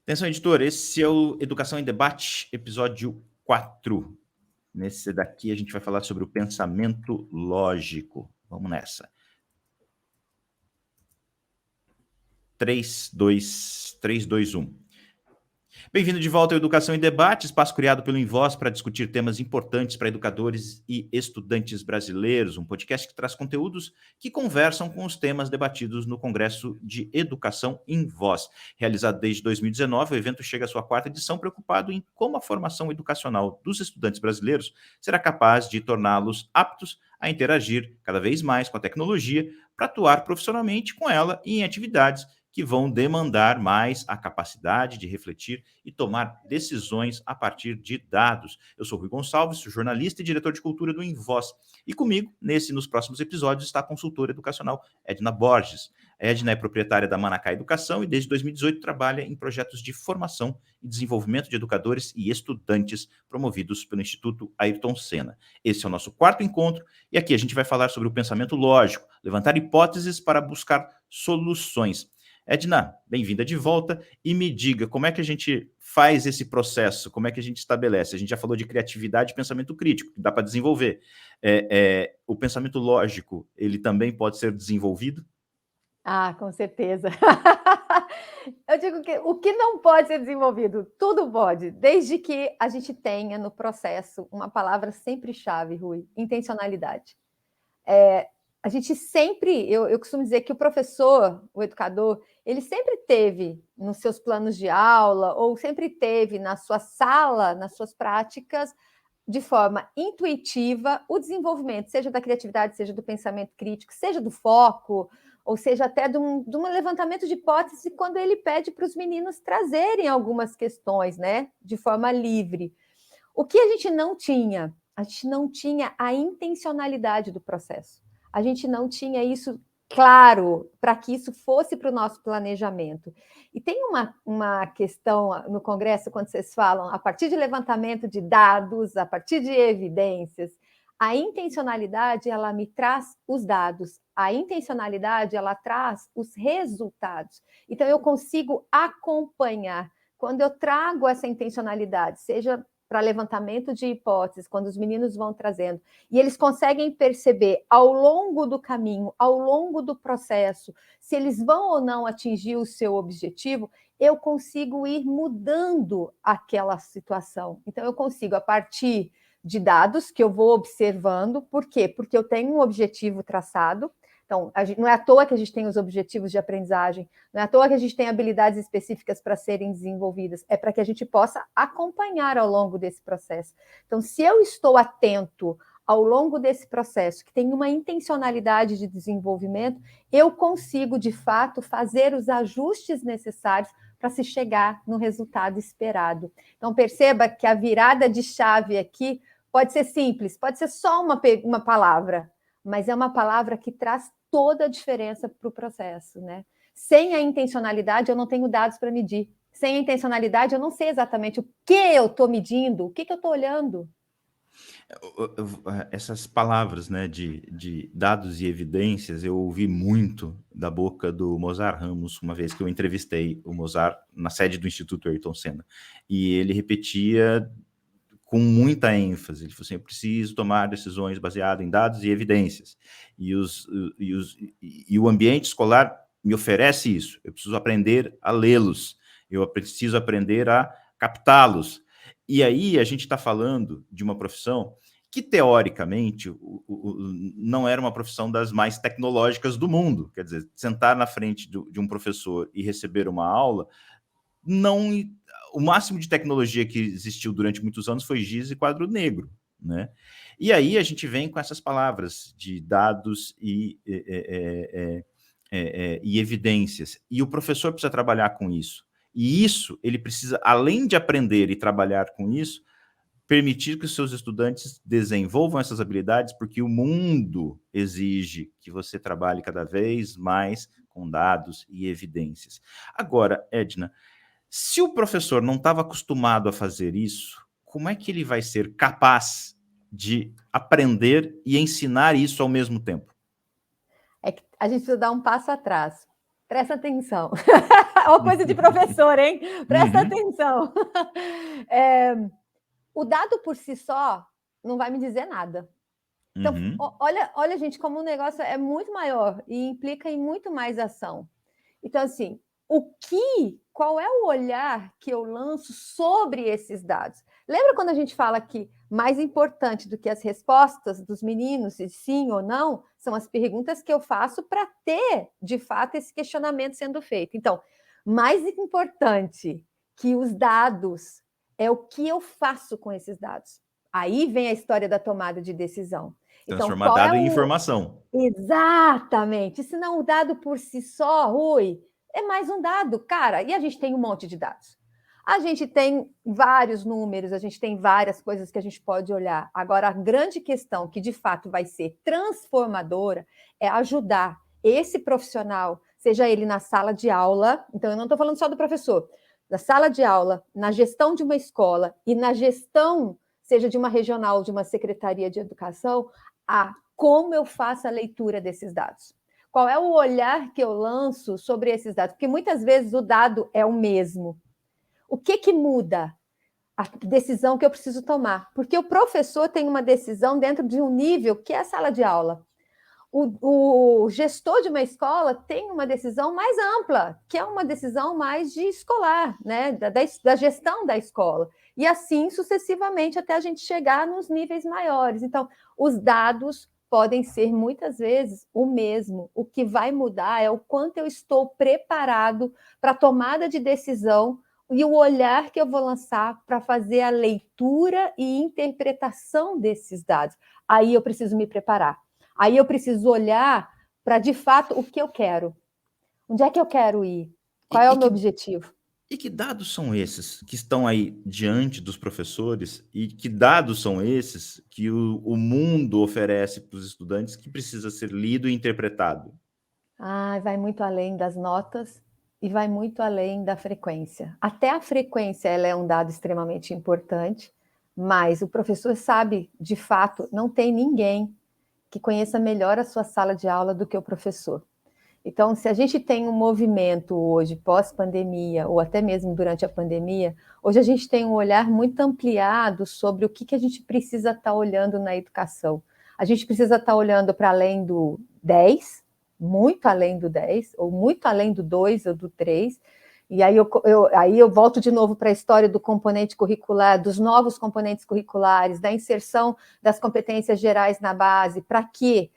Atenção, editor, esse é o Educação em Debate, episódio 4. Nesse daqui a gente vai falar sobre o pensamento lógico. Vamos nessa. 3, 2, 1. Bem-vindo de volta ao Educação em Debate, espaço criado pelo Invoz para discutir temas importantes para educadores e estudantes brasileiros, um podcast que traz conteúdos que conversam com os temas debatidos no Congresso de Educação Invoz. Realizado desde 2019, o evento chega à sua 4ª edição, preocupado em como a formação educacional dos estudantes brasileiros será capaz de torná-los aptos a interagir cada vez mais com a tecnologia para atuar profissionalmente com ela e em atividades que vão demandar mais a capacidade de refletir e tomar decisões a partir de dados. Eu sou Rui Gonçalves, sou jornalista e diretor de cultura do Invoz. E comigo, nos próximos episódios, está a consultora educacional Edna Borges. A Edna é proprietária da Manacá Educação e desde 2018 trabalha em projetos de formação e desenvolvimento de educadores e estudantes promovidos pelo Instituto Ayrton Senna. Esse é o nosso 4º encontro e aqui a gente vai falar sobre o pensamento lógico, levantar hipóteses para buscar soluções. Edna, bem-vinda de volta e me diga como é que a gente faz esse processo, como é que a gente estabelece. A gente já falou de criatividade e pensamento crítico, que dá para desenvolver. O pensamento lógico, ele também pode ser desenvolvido? Ah, com certeza. Eu digo que o que não pode ser desenvolvido, tudo pode, desde que a gente tenha no processo uma palavra sempre chave, Rui, intencionalidade. A gente sempre, eu costumo dizer que o professor, o educador, ele sempre teve nos seus planos de aula ou sempre teve na sua sala, nas suas práticas, de forma intuitiva, o desenvolvimento, seja da criatividade, seja do pensamento crítico, seja do foco, ou seja até de um levantamento de hipótese, quando ele pede para os meninos trazerem algumas questões, né, de forma livre. O que a gente não tinha? A gente não tinha a intencionalidade do processo. A gente não tinha isso claro para que isso fosse para o nosso planejamento. E tem uma questão no Congresso, quando vocês falam, a partir de levantamento de dados, a partir de evidências, a intencionalidade, ela me traz os dados, a intencionalidade, ela traz os resultados. Então, eu consigo acompanhar. Quando eu trago essa intencionalidade, seja para levantamento de hipóteses, quando os meninos vão trazendo, e eles conseguem perceber ao longo do caminho, ao longo do processo, se eles vão ou não atingir o seu objetivo, eu consigo ir mudando aquela situação. Então, eu consigo, a partir de dados que eu vou observando, por quê? Porque eu tenho um objetivo traçado. Então, não é à toa que a gente tem os objetivos de aprendizagem, não é à toa que a gente tem habilidades específicas para serem desenvolvidas, é para que a gente possa acompanhar ao longo desse processo. Então, se eu estou atento ao longo desse processo, que tem uma intencionalidade de desenvolvimento, eu consigo, de fato, fazer os ajustes necessários para se chegar no resultado esperado. Então, perceba que a virada de chave aqui pode ser simples, pode ser só uma palavra, mas é uma palavra que traz toda a diferença para o processo, né? Sem a intencionalidade, eu não tenho dados para medir. Sem a intencionalidade, eu não sei exatamente o que eu estou medindo, o que eu estou olhando. Essas palavras, né, de dados e evidências, eu ouvi muito da boca do Mozart Ramos, uma vez que eu entrevistei o Mozart na sede do Instituto Ayrton Senna. E ele repetia com muita ênfase. Ele falou assim: eu preciso tomar decisões baseadas em dados e evidências. E o ambiente escolar me oferece isso. Eu preciso aprender a lê-los. Eu preciso aprender a captá-los. E aí a gente está falando de uma profissão que, teoricamente, não era uma profissão das mais tecnológicas do mundo. Quer dizer, sentar na frente de um professor e receber uma aula, não... O máximo de tecnologia que existiu durante muitos anos foi giz e quadro negro, né? E aí a gente vem com essas palavras de dados e evidências. E o professor precisa trabalhar com isso. E isso, ele precisa, além de aprender e trabalhar com isso, permitir que os seus estudantes desenvolvam essas habilidades, porque o mundo exige que você trabalhe cada vez mais com dados e evidências. Agora, Edna, se o professor não estava acostumado a fazer isso, como é que ele vai ser capaz de aprender e ensinar isso ao mesmo tempo? É que a gente precisa dar um passo atrás. presta atenção. Uma coisa de professor, hein? Presta atenção. O dado por si só não vai me dizer nada. Então, olha, gente, como o negócio é muito maior e implica em muito mais ação. Então, assim, qual é o olhar que eu lanço sobre esses dados? Lembra quando a gente fala que mais importante do que as respostas dos meninos, se sim ou não, são as perguntas que eu faço para ter, de fato, esse questionamento sendo feito. Então, mais importante que os dados é o que eu faço com esses dados. Aí vem a história da tomada de decisão. Transformar dado em informação. Exatamente. Senão o dado por si só, Rui, é mais um dado, cara. E a gente tem um monte de dados. A gente tem vários números, a gente tem várias coisas que a gente pode olhar. Agora, a grande questão que de fato vai ser transformadora é ajudar esse profissional, seja ele na sala de aula, então eu não estou falando só do professor, na sala de aula, na gestão de uma escola e na gestão, seja de uma regional, de uma secretaria de educação, a como eu faço a leitura desses dados. Qual é o olhar que eu lanço sobre esses dados? Porque muitas vezes o dado é o mesmo. O que muda? A decisão que eu preciso tomar. Porque o professor tem uma decisão dentro de um nível que é a sala de aula. O gestor de uma escola tem uma decisão mais ampla, que é uma decisão mais de escolar, né? da gestão da escola. E assim sucessivamente até a gente chegar nos níveis maiores. Então, os dados podem ser muitas vezes o mesmo. O que vai mudar é o quanto eu estou preparado para a tomada de decisão e o olhar que eu vou lançar para fazer a leitura e interpretação desses dados. Aí eu preciso me preparar. Aí eu preciso olhar para, de fato, o que eu quero. Onde é que eu quero ir? Qual é o meu objetivo? E que dados são esses que estão aí diante dos professores? E que dados são esses que o mundo oferece para os estudantes que precisa ser lido e interpretado? Vai muito além das notas e vai muito além da frequência. Até a frequência ela é um dado extremamente importante, mas o professor sabe, de fato, não tem ninguém que conheça melhor a sua sala de aula do que o professor. Então, se a gente tem um movimento hoje, pós-pandemia, ou até mesmo durante a pandemia, hoje a gente tem um olhar muito ampliado sobre o que a gente precisa estar olhando na educação. A gente precisa estar olhando para além do 10, muito além do 10, ou muito além do 2 ou do 3, e aí eu volto de novo para a história do componente curricular, dos novos componentes curriculares, da inserção das competências gerais na base. Para quê?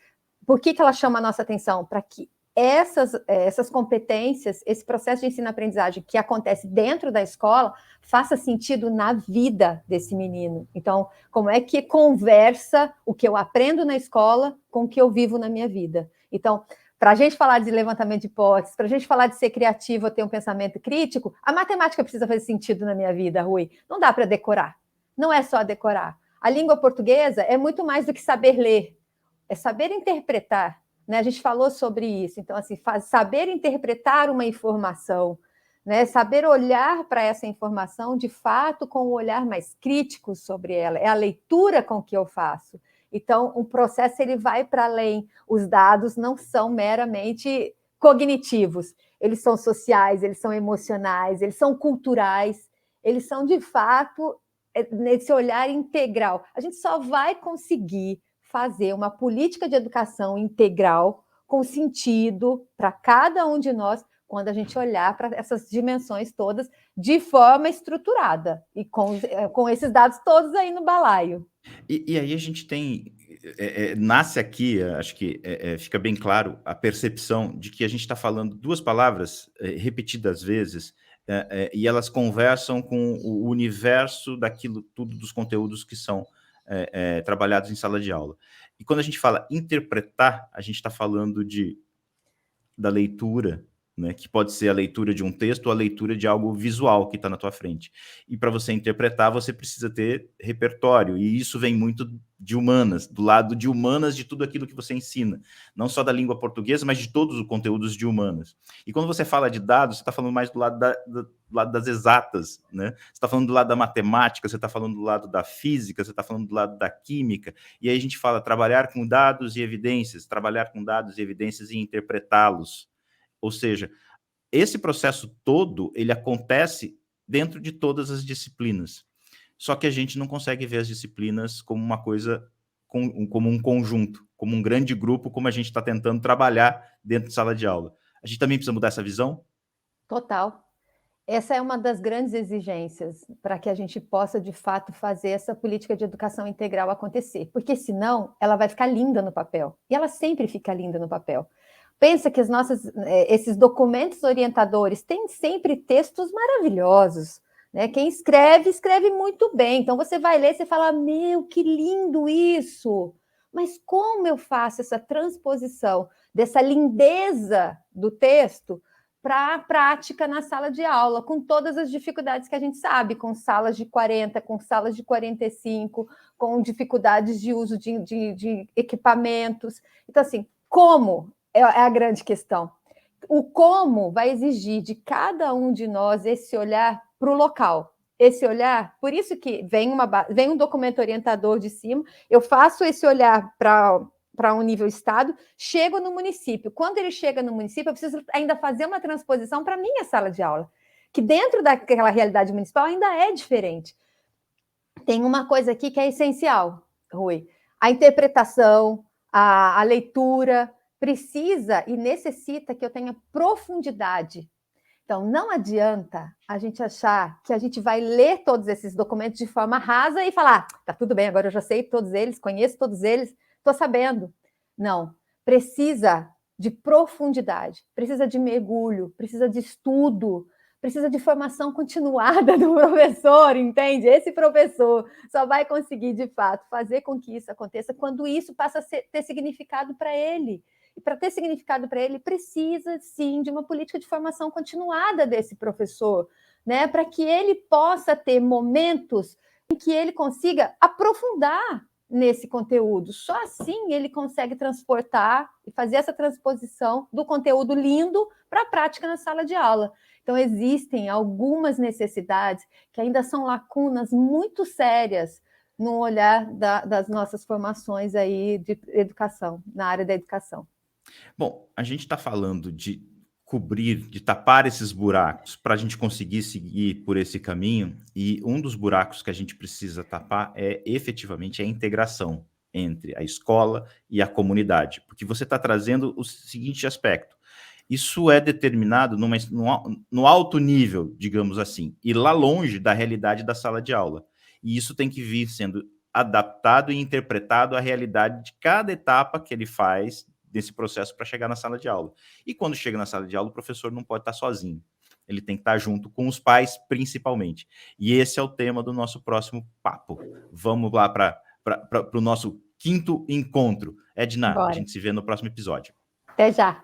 Por que ela chama a nossa atenção? Para que essas competências, esse processo de ensino-aprendizagem que acontece dentro da escola, faça sentido na vida desse menino. Então, como é que conversa o que eu aprendo na escola com o que eu vivo na minha vida? Então, para a gente falar de levantamento de hipóteses, para a gente falar de ser criativo, ter um pensamento crítico, a matemática precisa fazer sentido na minha vida, Rui. Não dá para decorar. Não é só decorar. A língua portuguesa é muito mais do que saber ler. É saber interpretar. Né? A gente falou sobre isso. Então, assim, saber interpretar uma informação, né? Saber olhar para essa informação, de fato, com um olhar mais crítico sobre ela. É a leitura com que eu faço. Então, o processo ele vai para além. Os dados não são meramente cognitivos. Eles são sociais, eles são emocionais, eles são culturais. Eles são, de fato, nesse olhar integral. A gente só vai conseguir fazer uma política de educação integral com sentido para cada um de nós quando a gente olhar para essas dimensões todas de forma estruturada e com esses dados todos aí no balaio. E aí a gente tem, nasce aqui, acho que fica bem claro a percepção de que a gente está falando duas palavras repetidas vezes, e elas conversam com o universo daquilo tudo, dos conteúdos que são trabalhados em sala de aula. E quando a gente fala interpretar, a gente está falando da leitura, né, que pode ser a leitura de um texto ou a leitura de algo visual que está na tua frente. E para você interpretar, você precisa ter repertório, e isso vem muito de humanas, do lado de humanas de tudo aquilo que você ensina, não só da língua portuguesa, mas de todos os conteúdos de humanas. E quando você fala de dados, você está falando mais do lado, do lado das exatas, né? Você está falando do lado da matemática, você está falando do lado da física, você está falando do lado da química, e aí a gente fala trabalhar com dados e evidências, trabalhar com dados e evidências e interpretá-los. Ou seja, esse processo todo, ele acontece dentro de todas as disciplinas. Só que a gente não consegue ver as disciplinas como uma coisa, como um conjunto, como um grande grupo, como a gente está tentando trabalhar dentro de sala de aula. A gente também precisa mudar essa visão? Total. Essa é uma das grandes exigências para que a gente possa, de fato, fazer essa política de educação integral acontecer, porque senão ela vai ficar linda no papel, e ela sempre fica linda no papel. Pensa que esses documentos orientadores têm sempre textos maravilhosos, né? Quem escreve, escreve muito bem, então você vai ler, você fala, meu, que lindo isso! Mas como eu faço essa transposição dessa lindeza do texto para a prática na sala de aula, com todas as dificuldades que a gente sabe, com salas de 40, com salas de 45, com dificuldades de uso de equipamentos. Então, assim, como é a grande questão. O como vai exigir de cada um de nós esse olhar para o local, esse olhar, por isso que vem um documento orientador de cima, eu faço esse olhar para um nível estado, chego no município. Quando ele chega no município, eu preciso ainda fazer uma transposição para a minha sala de aula, que dentro daquela realidade municipal ainda é diferente. Tem uma coisa aqui que é essencial, Rui. A interpretação, a leitura precisa e necessita que eu tenha profundidade. Então, não adianta a gente achar que a gente vai ler todos esses documentos de forma rasa e falar, tá tudo bem, agora eu já sei todos eles, conheço todos eles, estou sabendo. Não, precisa de profundidade, precisa de mergulho, precisa de estudo, precisa de formação continuada do professor, entende? Esse professor só vai conseguir, de fato, fazer com que isso aconteça quando isso passa a ter significado para ele. E para ter significado para ele, precisa, sim, de uma política de formação continuada desse professor, né? Para que ele possa ter momentos em que ele consiga aprofundar nesse conteúdo. Só assim ele consegue transportar e fazer essa transposição do conteúdo lindo para a prática na sala de aula. Então, existem algumas necessidades que ainda são lacunas muito sérias no olhar das nossas formações aí de educação, na área da educação. Bom, a gente está falando de cobrir, de tapar esses buracos para a gente conseguir seguir por esse caminho, e um dos buracos que a gente precisa tapar é efetivamente a integração entre a escola e a comunidade, porque você está trazendo o seguinte aspecto: isso é determinado no alto nível, digamos assim, e lá longe da realidade da sala de aula. E isso tem que vir sendo adaptado e interpretado à realidade de cada etapa que ele faz desse processo para chegar na sala de aula. E quando chega na sala de aula, o professor não pode estar sozinho. Ele tem que estar junto com os pais, principalmente. E esse é o tema do nosso próximo papo. Vamos lá para o nosso quinto encontro. Edna, Bora. a gente se vê no próximo episódio. Até já.